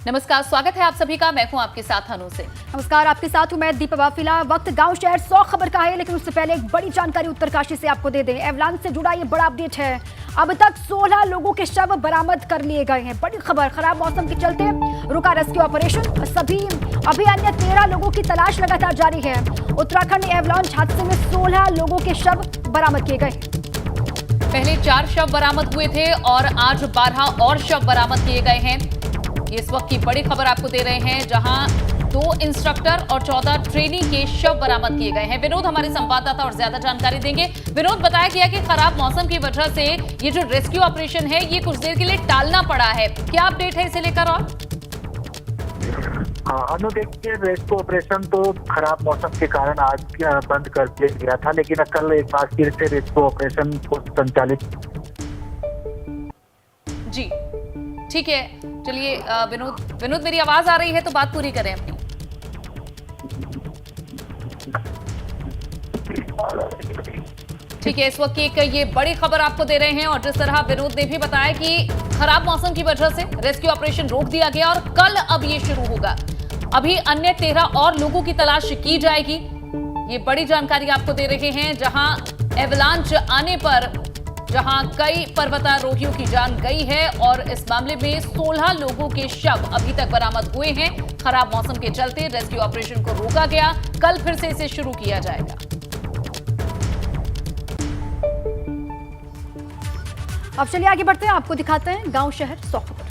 नमस्कार, स्वागत है आप सभी का। मैं हूं आपके साथ अनु से। नमस्कार, आपके साथ हूं मैं दीपा वाफिला। वक्त गांव शहर 100 खबर का है, लेकिन उससे पहले एक बड़ी जानकारी उत्तरकाशी से आपको दे दें। एवलांच से जुड़ा ये बड़ा अपडेट है। अब तक 16 लोगों के शव बरामद कर लिए गए हैं। बड़ी खबर, खराब मौसम के चलते रुका रेस्क्यू ऑपरेशन। अभी अन्य 13 लोगों की तलाश लगातार जारी है। उत्तराखंड एवलांच हादसे में 16 लोगों के शव बरामद किए गए। पहले 4 शव बरामद हुए थे और आज 12 और शव बरामद किए गए हैं। ये इस वक्त की बड़ी खबर आपको दे रहे हैं, जहां 2 इंस्ट्रक्टर और 14 ट्रेनी के शव बरामद किए गए हैं। विनोद हमारे संवाददाता और ज्यादा जानकारी देंगे। विनोद, बताया गया कि खराब मौसम की वजह से ये जो रेस्क्यू ऑपरेशन है ये कुछ देर के लिए टालना पड़ा है। क्या अपडेट है इसे लेकर? और अनु, देखिए, रेस्क्यू ऑपरेशन तो खराब मौसम के कारण आज बंद कर दिया गया था, लेकिन कल एक बार फिर से रेस्क्यू ऑपरेशन को संचालित। जी ठीक है, चलिए विनोद मेरी आवाज आ रही है तो बात पूरी करें अपनी। ठीक है, इस वक्त की एक ये बड़ी खबर आपको दे रहे हैं और जिस तरह विनोद ने भी बताया कि खराब मौसम की वजह से रेस्क्यू ऑपरेशन रोक दिया गया और कल अब ये शुरू होगा। अभी अन्य 13 और लोगों की तलाश की जाएगी। ये बड़ी जानकारी आपको दे रहे हैं, जहां एवलांच आने पर जहां कई पर्वतारोहियों की जान गई है और इस मामले में 16 लोगों के शव अभी तक बरामद हुए हैं। खराब मौसम के चलते रेस्क्यू ऑपरेशन को रोका गया, कल फिर से इसे शुरू किया जाएगा। अब चलिए आगे बढ़ते हैं, आपको दिखाते हैं गांव शहर 100 खबर।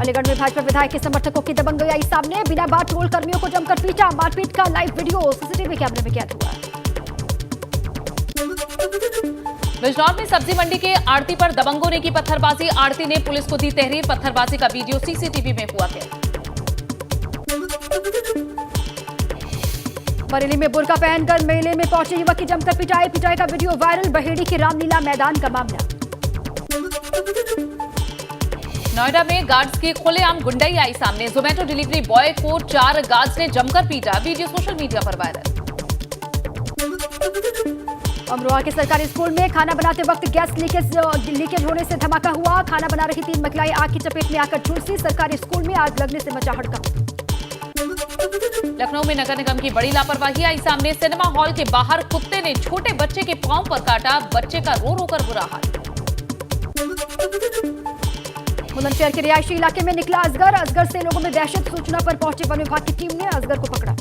अलीगढ़ में भाजपा विधायक के समर्थकों की दबंगई आई सामने। बिना बात टोल कर्मियों को जमकर पीटा। मारपीट का लाइव वीडियो सीसीटीवी कैमरे में कैद हुआ। बिजनौर में सब्जी मंडी के आड़ती पर दबंगों ने की पत्थरबाजी। आड़ती ने पुलिस को दी तहरीर। पत्थरबाजी का वीडियो सीसीटीवी में हुआ कैद। बरेली में बुर्का पहनकर मेले में पहुंचे युवक की जमकर पिटाई। पिटाई का वीडियो वायरल। बहेड़ी के रामलीला मैदान का मामला। नोएडा में गार्ड्स की खुलेआम गुंडाई आई सामने। जोमेटो डिलीवरी बॉय को 4 गार्ड्स ने जमकर पीटा। वीडियो सोशल मीडिया पर वायरल। अमरोहा के सरकारी स्कूल में खाना बनाते वक्त गैस लीकेज होने से धमाका हुआ। खाना बना रही 3 महिलाएं आग की चपेट में आकर झुलसी। सरकारी स्कूल में आग लगने से मचा हड़कंप। लखनऊ में नगर निगम की बड़ी लापरवाही आई सामने। सिनेमा हॉल के बाहर कुत्ते ने छोटे बच्चे के पांव पर काटा। बच्चे का रो रो कर बुरा हाल। बुलंदशहर के रिहायशी इलाके में निकला अजगर। अजगर से लोगों में दहशत। सूचना पर पहुंची वन विभाग की टीम ने अजगर को पकड़ा।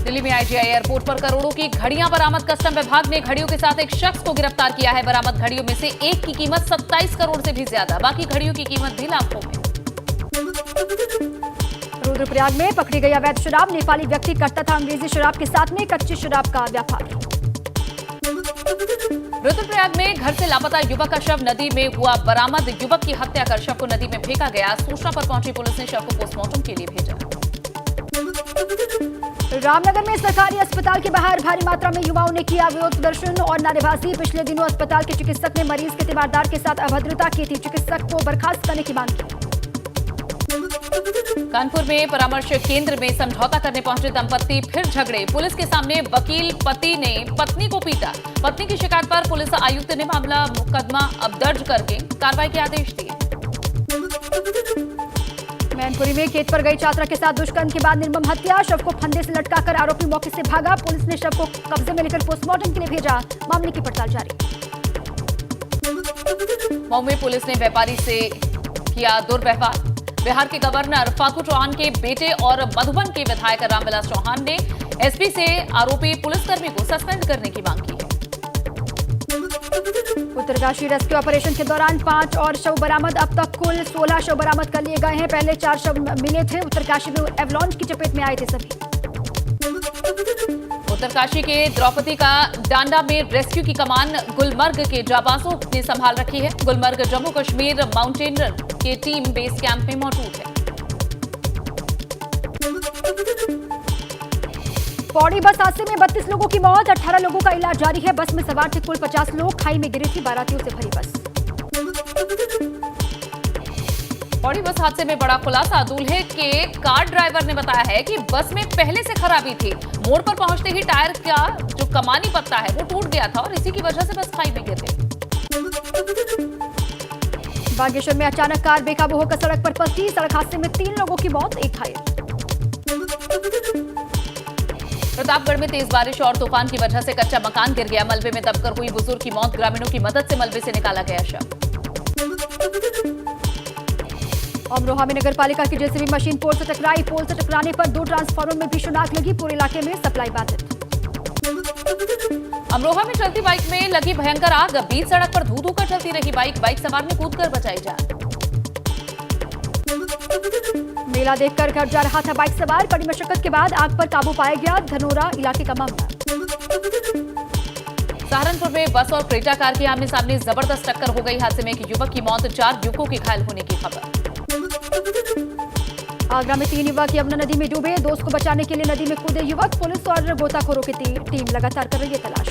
दिल्ली में आईजीआई एयरपोर्ट पर करोड़ों की घड़ियां बरामद। कस्टम विभाग ने घड़ियों के साथ एक शख्स को गिरफ्तार किया है। बरामद घड़ियों में से एक की कीमत 27 करोड़ से भी ज्यादा। बाकी घड़ियों की कीमत भी लाखों में। रुद्रप्रयाग में पकड़ी गई अवैध शराब। नेपाली व्यक्ति करता था अंग्रेजी शराब के साथ में कच्ची शराब का व्यापार। रुद्रप्रयाग में घर से लापता युवक का शव नदी में हुआ बरामद। युवक की हत्या कर शव को नदी में फेंका गया। सूचना पर पहुंची पुलिस ने शव को पोस्टमार्टम के लिए भेजा। रामनगर में सरकारी अस्पताल के बाहर भारी मात्रा में युवाओं ने किया विरोध प्रदर्शन और नारेबाजी। पिछले दिनों अस्पताल के चिकित्सक ने मरीज के तीमारदार के साथ अभद्रता की थी। चिकित्सक को बर्खास्त करने की मांग की। कानपुर में परामर्श केंद्र में समझौता करने पहुंचे दंपत्ति फिर झगड़े। पुलिस के सामने वकील पति ने पत्नी को पीटा। पत्नी की शिकायत पर पुलिस आयुक्त ने मामला मुकदमा अब दर्ज करके कार्रवाई के आदेश दिए। मैनपुरी में खेत पर गई छात्रा के साथ दुष्कर्म के बाद निर्मम हत्या। शव को फंदे से लटकाकर आरोपी मौके से भागा। पुलिस ने शव को कब्जे में लेकर पोस्टमार्टम के लिए भेजा। मामले की पड़ताल जारी। मऊ में पुलिस ने व्यापारी से किया दुर्व्यवहार। बिहार के गवर्नर फागू चौहान के बेटे और मधुबन के विधायक रामविलास चौहान ने एसपी से आरोपी पुलिसकर्मी को सस्पेंड करने की मांग की है। उत्तरकाशी रेस्क्यू ऑपरेशन के दौरान 5 और शव बरामद। अब तक कुल 16 शव बरामद कर लिए गए हैं। पहले 4 शव मिले थे। उत्तरकाशी में एवलांच की चपेट में आए थे सभी। उत्तरकाशी के द्रौपदी का डांडा में रेस्क्यू की कमान गुलमर्ग के जाबाजों ने संभाल रखी है। गुलमर्ग जम्मू कश्मीर माउंटेनर की टीम बेस कैंप में मौजूद है। पौड़ी बस हादसे में 32 लोगों की मौत। 18 लोगों का इलाज जारी है। बस में सवार थे कुल 50 लोग। खाई में गिरी थी बारातियों से भरी बस। पौड़ी बस हादसे में बड़ा खुलासा। दूल्हे के कार ड्राइवर ने बताया है कि बस में पहले से खराबी थी। मोड़ पर पहुंचते ही टायर का जो कमानी पत्ता है वो टूट गया था और इसी की वजह से बस खाई में गिर गई। बागेश्वर में अचानक कार बेकाबू होकर सड़क पर पलटी। सड़क हादसे में 3 लोगों की मौत, 1 घायल। प्रतापगढ़ में तेज बारिश और तूफान की वजह से कच्चा मकान गिर गया। मलबे में दबकर हुई बुजुर्ग की मौत। ग्रामीणों की मदद से मलबे से निकाला गया शव। अमरोहा में नगर पालिका की जेसीबी मशीन पोल से टकराई। पोल से टकराने पर 2 ट्रांसफार्मर में भीषण आग लगी। पूरे इलाके में सप्लाई बाधित। अमरोहा में चलती बाइक में लगी भयंकर आग। बीच सड़क पर धू धू कर चलती रही बाइक सवार ने कूदकर बचाई जान। मेला देखकर घर जा रहा था बाइक सवार। कड़ी मशक्कत के बाद आग पर काबू पाया गया। धनोरा इलाके का मामला। सहारनपुर में बस और क्रेटा कार की आमने सामने जबरदस्त टक्कर हो गई। हादसे में एक युवक की मौत, 4 युवकों के घायल होने की खबर। आगरा में 3 युवक यमुना नदी में डूबे। दोस्त को बचाने के लिए नदी में कूदे युवक। पुलिस और गोताखोरों की टीम लगातार कर रही है तलाश।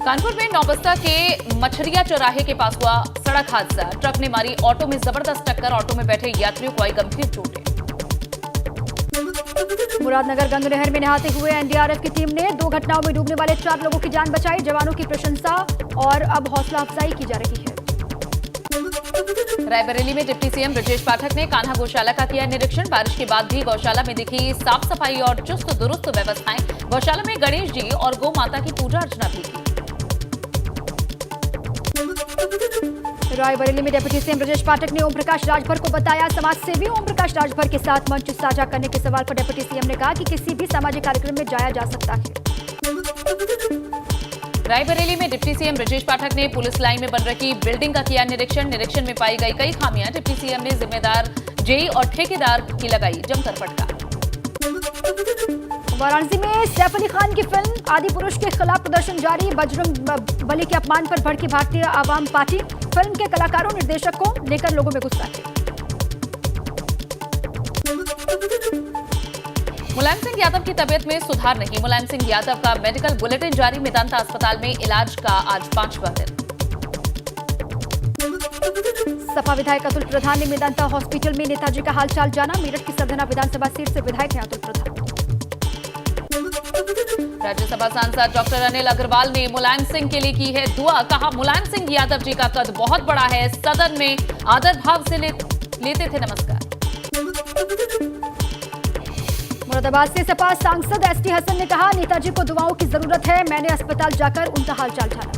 कानपुर में नौबस्ता के मछरिया चौराहे के पास हुआ सड़क हादसा। ट्रक ने मारी ऑटो में जबरदस्त टक्कर। ऑटो में बैठे यात्रियों को आई गंभीर चोटें। मुरादनगर गंग नहर में नहाते हुए एनडीआरएफ की टीम ने 2 घटनाओं में डूबने वाले 4 लोगों की जान बचाई। जवानों की प्रशंसा और अब हौसला अफजाई की जा रही है। रायबरेली में डिप्टी सीएम ब्रजेश पाठक ने कान्हा गौशाला का किया निरीक्षण। बारिश के बाद भी गौशाला में दिखी साफ सफाई और चुस्त दुरुस्त व्यवस्थाएं। गौशाला में गणेश जी और गौ माता की पूजा अर्चना भी की। रायबरेली में डिप्टी सीएम ब्रजेश पाठक ने ओम प्रकाश राजभर को बताया समाज सेवी। ओम प्रकाश राजभर के साथ मंच साझा करने के सवाल पर डिप्टी सीएम ने कहा कि किसी भी सामाजिक कार्यक्रम में जाया जा सकता है। रायबरेली में डिप्टी सीएम ब्रजेश पाठक ने पुलिस लाइन में बन रही बिल्डिंग का किया निरीक्षण। निरीक्षण में पाई गई कई खामियां। डिप्टी सीएम ने जिम्मेदार जेई और ठेकेदार की लगाई जमकर फटकार। वाराणसी में सैफ अली खान की फिल्म आदि पुरुष के खिलाफ प्रदर्शन जारी। बजरंग बली के अपमान पर भड़की भारतीय आवाम पार्टी। फिल्म के कलाकारों निर्देशक को लेकर लोगों में गुस्सा है। मुलायम सिंह यादव की तबीयत में सुधार नहीं। मुलायम सिंह यादव का मेडिकल बुलेटिन जारी। मेदांता अस्पताल में इलाज का आज 5वां दिन। सपा विधायक अतुल प्रधान ने मेदांता हॉस्पिटल में नेताजी का हालचाल जाना। मेरठ की सरधना विधानसभा सीट से विधायक हैं अतुल प्रधान। राज्यसभा सांसद डॉक्टर अनिल अग्रवाल ने मुलायम सिंह के लिए की है दुआ। कहा मुलायम सिंह यादव जी का कद बहुत बड़ा है। सदन में आदर भाव से लेते थे नमस्कार। मुरादाबाद से सपा सांसद एसटी हसन ने कहा नेताजी को दुआओं की जरूरत है। मैंने अस्पताल जाकर उनका हालचाल जाना।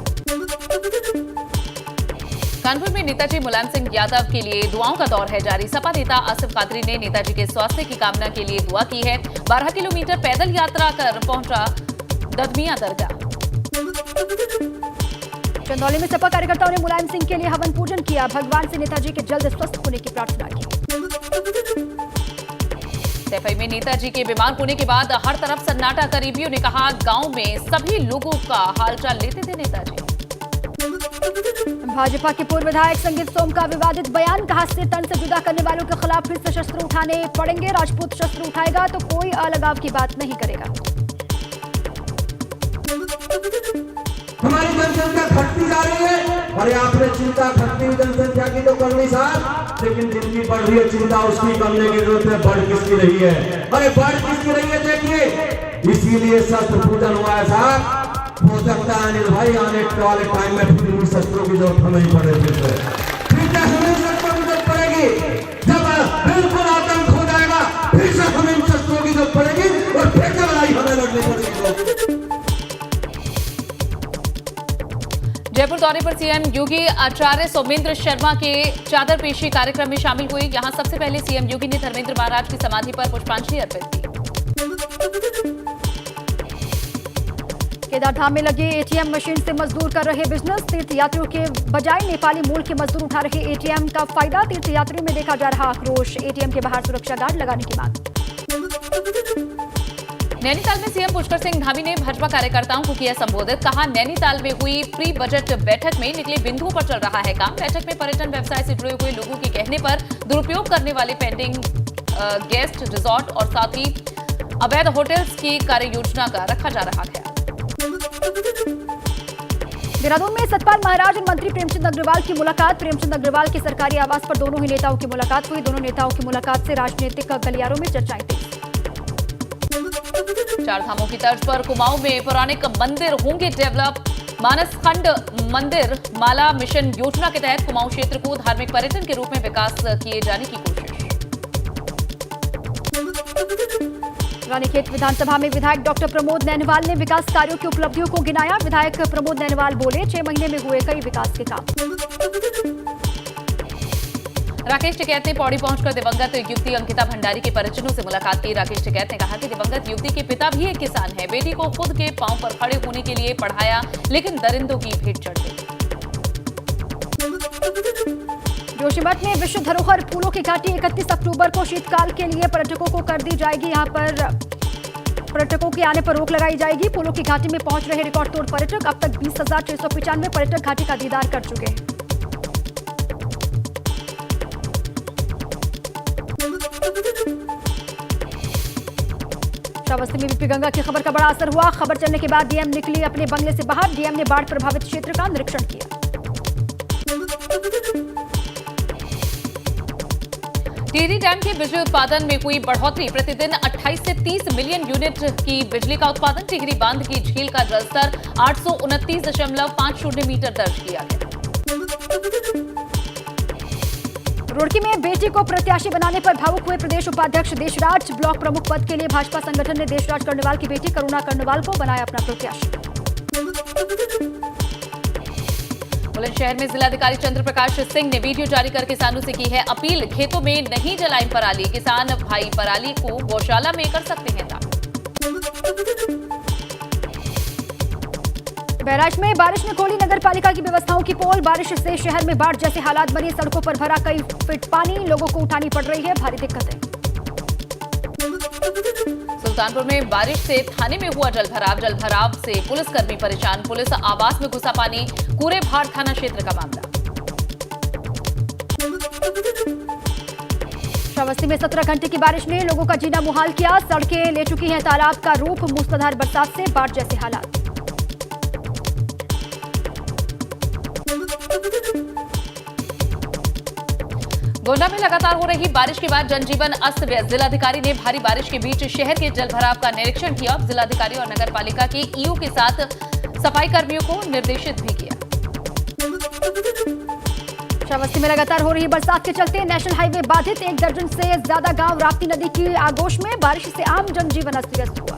कानपुर में नेताजी मुलायम सिंह यादव के लिए दुआओं का दौर है जारी। सपा नेता आसिफ कादरी ने नेताजी के स्वास्थ्य की कामना के लिए दुआ की है। 12 किलोमीटर पैदल यात्रा कर पहुंचा ददमिया दरगाह। चंदौली में सपा कार्यकर्ताओं ने मुलायम सिंह के लिए हवन पूजन किया। भगवान से नेताजी के जल्द स्वस्थ होने की प्रार्थना की। सैफई में नेताजी के बीमार होने के बाद हर तरफ सन्नाटा। करीबियों ने कहा गांव में सभी लोगों का हालचाल लेते थे नेताजी। भाजपा के पूर्व विधायक संगीत सोम का विवादित बयान। कहा सिर तन से जुदा करने वालों के खिलाफ फिर से शस्त्र उठाने पड़ेंगे। राजपूत शस्त्र उठाएगा तो कोई अलगाव की बात नहीं करेगा। हमारी जनसंख्या घटती जा रही है और आपने चिंता घटती हुई जनसंख्या की तो करनी साहब, लेकिन जितनी बढ़ रही है चिंता उसकी करने की जरूरत है। बढ़ किसकी रही है? अरे बढ़ किसकी रही है देखिए। इसीलिए शस्त्र पूजन हुआ है साहब। हो सकता है अनिल भाई आने वाले टाइम में फिर भी शस्त्रों की जरूरत हमें ही पड़ेगी। फिर क्या हमें शस्त्रों की जरूरत पड़ेगी? जब बिल्कुल आतंक हो जाएगा फिर से हमें इन शस्त्रों की जरूरत पड़ेगी और फिर से लड़ाई हमें लड़नी पड़ेगी। जयपुर दौरे पर सीएम योगी आचार्य सौमेंद्र शर्मा के चादर पेशी कार्यक्रम में शामिल हुए। यहां सबसे पहले सीएम योगी ने धर्मेंद्र महाराज की समाधि पर पुष्पांजलि अर्पित की। केदारधाम में लगे एटीएम मशीन से मजदूर कर रहे बिजनेस। तीर्थयात्रियों के बजाय नेपाली मूल के मजदूर उठा रहे एटीएम का फायदा। तीर्थयात्रियों में देखा जा रहा आक्रोश। एटीएम के बाहर सुरक्षा गार्ड लगाने की मांग। नैनीताल में सीएम पुष्कर सिंह धामी ने भाजपा कार्यकर्ताओं को किया संबोधित। कहा नैनीताल में हुई प्री बजट बैठक में निकले बिंदुओं पर चल रहा है काम। बैठक में पर्यटन व्यवसाय से जुड़े हुए लोगों के कहने पर दुरुपयोग करने वाले पेंडिंग गेस्ट रिजॉर्ट और साथ ही अवैध होटल्स की कार्य योजना का रखा जा रहा है। देहरादून में सतपाल महाराज और मंत्री प्रेमचंद अग्रवाल की मुलाकात। प्रेमचंद अग्रवाल के सरकारी आवास पर दोनों ही नेताओं की मुलाकात हुई। दोनों नेताओं की मुलाकात से राजनीतिक गलियारों में चर्चाएं तेज। चार धामों की तर्ज पर कुमाऊं में पौराणिक मंदिर होंगे डेवलप। मानस खंड मंदिर माला मिशन योजना के तहत कुमाऊं क्षेत्र को धार्मिक पर्यटन के रूप में विकास किए जाने की कोशिश। रानीखेत विधानसभा में विधायक डॉक्टर प्रमोद नैनवाल ने विकास कार्यों की उपलब्धियों को गिनाया। विधायक प्रमोद नैनवाल बोले, 6 महीने में हुए कई विकास के काम। राकेश टिकैत ने पौड़ी पहुंचकर दिवंगत युवती अंकिता भंडारी के परिजनों से मुलाकात की। राकेश टिकैत ने कहा कि दिवंगत युवती के पिता भी एक किसान है। बेटी को खुद के पांव पर खड़े होने के लिए पढ़ाया, लेकिन दरिंदों की भेंट चढ़ गई। जोशीमठ में विश्व धरोहर फूलों की घाटी 31 अक्टूबर को शीतकाल के लिए पर्यटकों को कर दी जाएगी। यहां पर पर्यटकों के आने पर रोक लगाई जाएगी। फूलों की घाटी में पहुंच रहे रिकॉर्ड तोड़ पर्यटक। अब तक 20,695 पर्यटक घाटी का दीदार कर चुके हैं। श्रावस्ती में बीपी गंगा की खबर का बड़ा असर हुआ। खबर चलने के बाद डीएम निकली अपने बंगले से बाहर। डीएम ने बाढ़ प्रभावित क्षेत्र का निरीक्षण किया। टिहरी डैम के बिजली उत्पादन में हुई बढ़ोतरी। प्रतिदिन 28 से 30 मिलियन यूनिट की बिजली का उत्पादन। टिहरी बांध की झील का जलस्तर 829.50 मीटर दर्ज किया गया। रुड़की में बेटी को प्रत्याशी बनाने पर भावुक हुए प्रदेश उपाध्यक्ष देशराज। ब्लॉक प्रमुख पद के लिए भाजपा संगठन ने देशराज कर्णवाल की बेटी करुणा कर्णवाल को बनाया अपना प्रत्याशी। बुलंदशहर में जिलाधिकारी चंद्र प्रकाश सिंह ने वीडियो जारी कर किसानों से की है अपील। खेतों में नहीं जलाएं पराली। किसान भाई पराली को गौशाला में कर सकते हैं दान। बहराइच में बारिश ने खोली नगर पालिका की व्यवस्थाओं की पोल। बारिश से शहर में बाढ़ जैसे हालात बने। सड़कों पर भरा कई फीट पानी। लोगों को उठानी पड़ रही है भारी दिक्कतें। सुल्तानपुर में बारिश से थाने में हुआ जलभराव। जलभराव से पुलिसकर्मी परेशान। पुलिस आवास में घुसा पानी। कूरे भाड़ थाना क्षेत्र का मामला। श्रावस्ती में 17 घंटे की बारिश ने लोगों का जीना मुहाल किया। सड़कें ले चुकी हैं तालाब का रूप। मूसलाधार बरसात से बाढ़ जैसे हालात। गोंडा में लगातार हो रही बारिश के बाद जनजीवन अस्त व्यस्त। जिलाधिकारी ने भारी बारिश के बीच शहर के जलभराव का निरीक्षण किया। जिलाधिकारी और नगर पालिका के ईओ के साथ सफाई कर्मियों को निर्देशित भी किया। श्रावस्ती में लगातार हो रही बारिश के चलते नेशनल हाईवे बाधित। 1 दर्जन से ज्यादा गांव राप्ती नदी की आगोश में। बारिश से आम जनजीवन अस्त व्यस्त हुआ।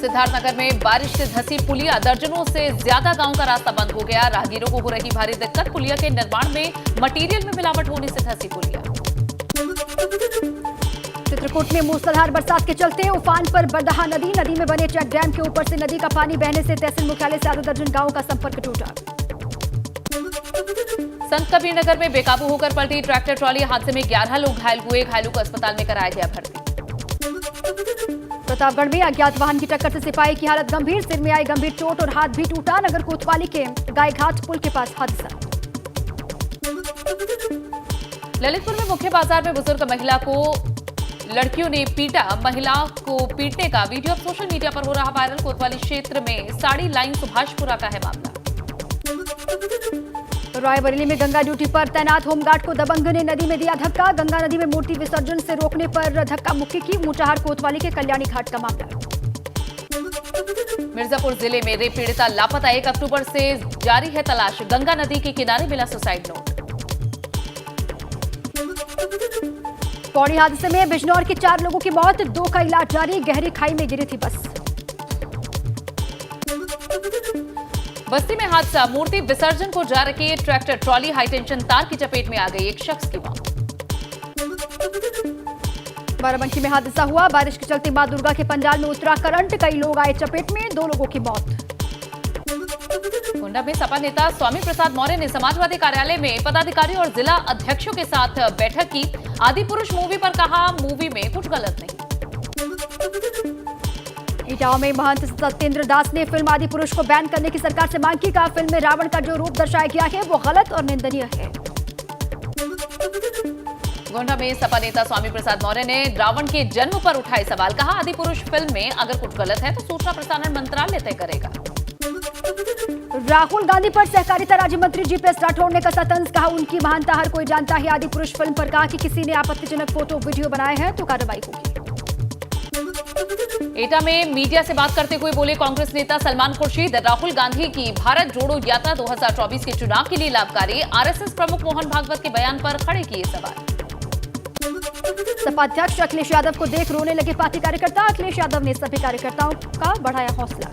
सिद्धार्थनगर में बारिश से धंसी पुलिया। दर्जनों से ज्यादा गांव का रास्ता बंद हो गया। राहगीरों को हो रही भारी दिक्कत। पुलिया के निर्माण में मटेरियल में मिलावट होने से धंसी पुलिया। चित्रकूट में मूसलाधार बरसात के चलते उफान पर बरदहा नदी। नदी में बने चेक डैम के ऊपर से नदी का पानी बहने से तहसील मुख्यालय से आधा दर्जन गांवों का संपर्क टूटा। संत कबीर नगर में बेकाबू होकर पलटी ट्रैक्टर ट्रॉली। हादसे में 11 लोग घायल हुए। घायलों को अस्पताल में कराया गया भर्ती। प्रतापगढ़ में अज्ञात वाहन की टक्कर से सिपाही की हालत गंभीर। सिर में आई गंभीर चोट और हाथ भी टूटा। नगर कोतवाली के गायघाट पुल के पास हादसा। ललितपुर में मुख्य बाजार में बुजुर्ग महिला को लड़कियों ने पीटा। महिला को पीटने का वीडियो अब सोशल मीडिया पर हो रहा वायरल। कोतवाली क्षेत्र में साड़ी लाइन सुभाषपुरा का है मामला। रायबरेली में गंगा ड्यूटी पर तैनात होमगार्ड को दबंग ने नदी में दिया धक्का। गंगा नदी में मूर्ति विसर्जन से रोकने पर धक्का मुक्की की। मुचाहार कोतवाली के कल्याणी घाट का मामला। मिर्जापुर जिले में रेप पीड़िता लापता। 1 अक्टूबर से जारी है तलाश। गंगा नदी के किनारे मिला सुसाइड नोट। पौड़ी हादसे में बिजनौर के 4 लोगों की मौत। 2 का इलाज जारी। गहरी खाई में गिरी थी बस। बस्ती में हादसा। मूर्ति विसर्जन को जा रही ट्रैक्टर ट्रॉली हाईटेंशन तार की चपेट में आ गई। 1 शख्स की मौत। बाराबंकी में हादसा हुआ। बारिश के चलते मां दुर्गा के पंडाल में उतरा करंट। कई लोग आए चपेट में। 2 लोगों की मौत। गोंडा में सपा नेता स्वामी प्रसाद मौर्य ने समाजवादी कार्यालय में पदाधिकारी और जिला अध्यक्षों के साथ बैठक की। आदि पुरुष मूवी पर कहा, मूवी में कुछ गलत नहीं। इटावा में महंत सत्येंद्र दास ने फिल्म आदि पुरुष को बैन करने की सरकार से मांग की। कहा, फिल्म में रावण का जो रूप दर्शाया गया है वो गलत और निंदनीय है। गोंडा में सपा नेता स्वामी प्रसाद मौर्य ने रावण के जन्म पर उठाए सवाल। कहा, आदि पुरुष फिल्म में अगर कुछ गलत है तो सूचना प्रसारण मंत्रालय तय करेगा। राहुल गांधी पर सहकारिता राज्य मंत्री जीपीएस राठौड़ ने कसा तंज। कहा, उनकी महानता हर कोई जानता है। आदि पुरुष फिल्म पर कहा कि किसी ने आपत्तिजनक फोटो वीडियो बनाए हैं तो कार्रवाई होगी। एटा में मीडिया से बात करते हुए बोले कांग्रेस नेता सलमान खुर्शीद, राहुल गांधी की भारत जोड़ो यात्रा 2024 के चुनाव के लिए लाभकारी। आरएसएस प्रमुख मोहन भागवत के बयान पर खड़े किए सवाल। सपा अध्यक्ष अखिलेश यादव को देख रोने लगे पार्टी कार्यकर्ता। अखिलेश यादव ने सभी कार्यकर्ताओं का बढ़ाया हौसला।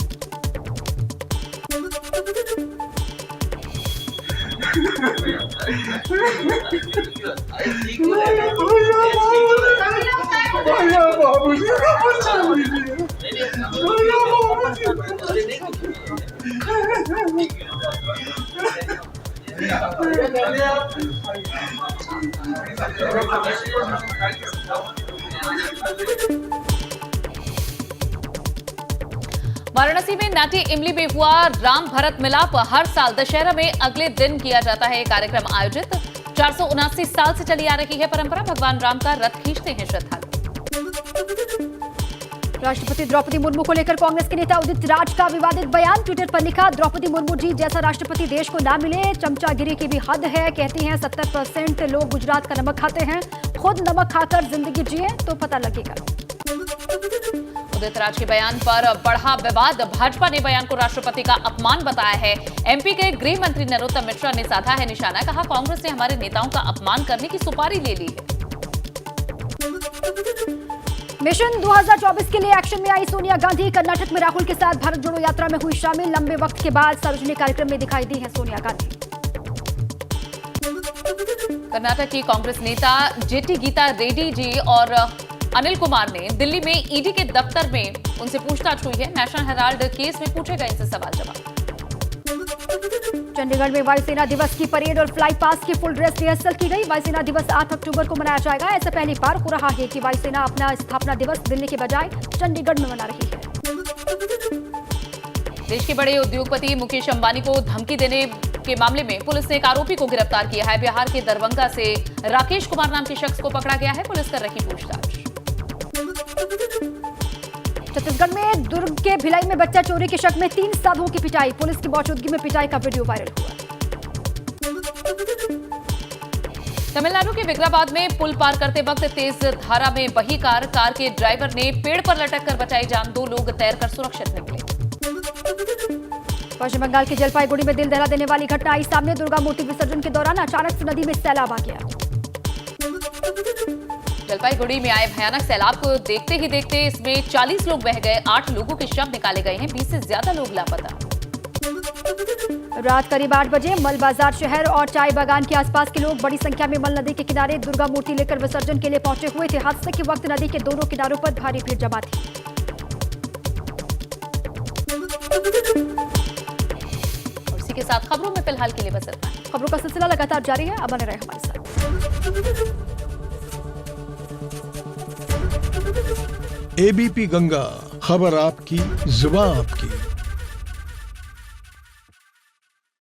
वाराणसी में नाटी इमली में हुआ राम भरत मिलाप। हर साल दशहरा में अगले दिन किया जाता है कार्यक्रम आयोजित। 479 साल से चली आ रही है परंपरा। भगवान राम का रथ खींचते हैं श्रद्धालु। राष्ट्रपति द्रौपदी मुर्मू को लेकर कांग्रेस के नेता उदित राज का विवादित बयान। ट्विटर पर लिखा, द्रौपदी मुर्मू जी जैसा राष्ट्रपति देश को ना मिले, चमचागिरी की भी हद है। कहती हैं 70% लोग गुजरात का नमक खाते हैं, खुद नमक खाकर जिंदगी जिए तो पता लगेगा। उदित राज के बयान पर बढ़ा विवाद। भाजपा ने बयान को राष्ट्रपति का अपमान बताया है। एमपी के गृह मंत्री नरोत्तम मिश्रा ने साधा है निशाना। कहा, कांग्रेस ने हमारे नेताओं का अपमान करने की सुपारी ले ली है। मिशन 2024 के लिए एक्शन में आई सोनिया गांधी। कर्नाटक में राहुल के साथ भारत जोड़ो यात्रा में हुई शामिल। लंबे वक्त के बाद सार्वजनिक कार्यक्रम में दिखाई दी है सोनिया गांधी। कर्नाटक की कांग्रेस नेता जेटी गीता रेड्डी जी और अनिल कुमार ने दिल्ली में ईडी के दफ्तर में उनसे पूछताछ हुई है। नेशनल हेराल्ड केस में पूछे गए इनसे सवाल जवाब। चंडीगढ़ में वायुसेना दिवस की परेड और फ्लाई पास्ट की फुल ड्रेस रिहर्सल की गई। वायुसेना दिवस 8 अक्टूबर को मनाया जाएगा। ऐसा पहली बार हो रहा है कि वायुसेना अपना स्थापना दिवस दिल्ली के बजाय चंडीगढ़ में मना रही है। देश के बड़े उद्योगपति मुकेश अंबानी को धमकी देने के मामले में पुलिस ने एक आरोपी को गिरफ्तार किया है। बिहार के दरभंगा से राकेश कुमार नाम के शख्स को पकड़ा गया है। पुलिस कर रही पूछताछ। छत्तीसगढ़ में दुर्ग के भिलाई में बच्चा चोरी के शक में 3 साधुओं की पिटाई। पुलिस की मौजूदगी में पिटाई का वीडियो वायरल हुआ। तमिलनाडु के विक्राबाद में पुल पार करते वक्त तेज धारा में बही कार के ड्राइवर ने पेड़ पर लटक कर बचाई जान। 2 लोग तैरकर सुरक्षित निकले। पश्चिम बंगाल के जलपाईगुड़ी में दिल दहला देने वाली घटना आई सामने। दुर्गा मूर्ति विसर्जन के दौरान अचानक से नदी में सैलाब आ गया। जलपाईगुड़ी में आए भयानक सैलाब को देखते ही देखते इसमें 40 लोग बह गए। 8 लोगों के शव निकाले गए हैं। 20 से ज्यादा लोग लापता। रात करीब 8 बजे मल बाजार शहर और चाय बागान के आसपास के लोग बड़ी संख्या में मल नदी के किनारे दुर्गा मूर्ति लेकर विसर्जन के लिए पहुंचे हुए थे। हादसे के वक्त नदी के दोनों किनारों पर भारी भीड़ जमा थी। और इसी के साथ खबरों में फिलहाल के लिए बस इतना। खबरों का सिलसिला लगातार जारी है। अब बने रहे हमारे साथ। एबीपी गंगा, खबर आपकी, जुबान आपकी।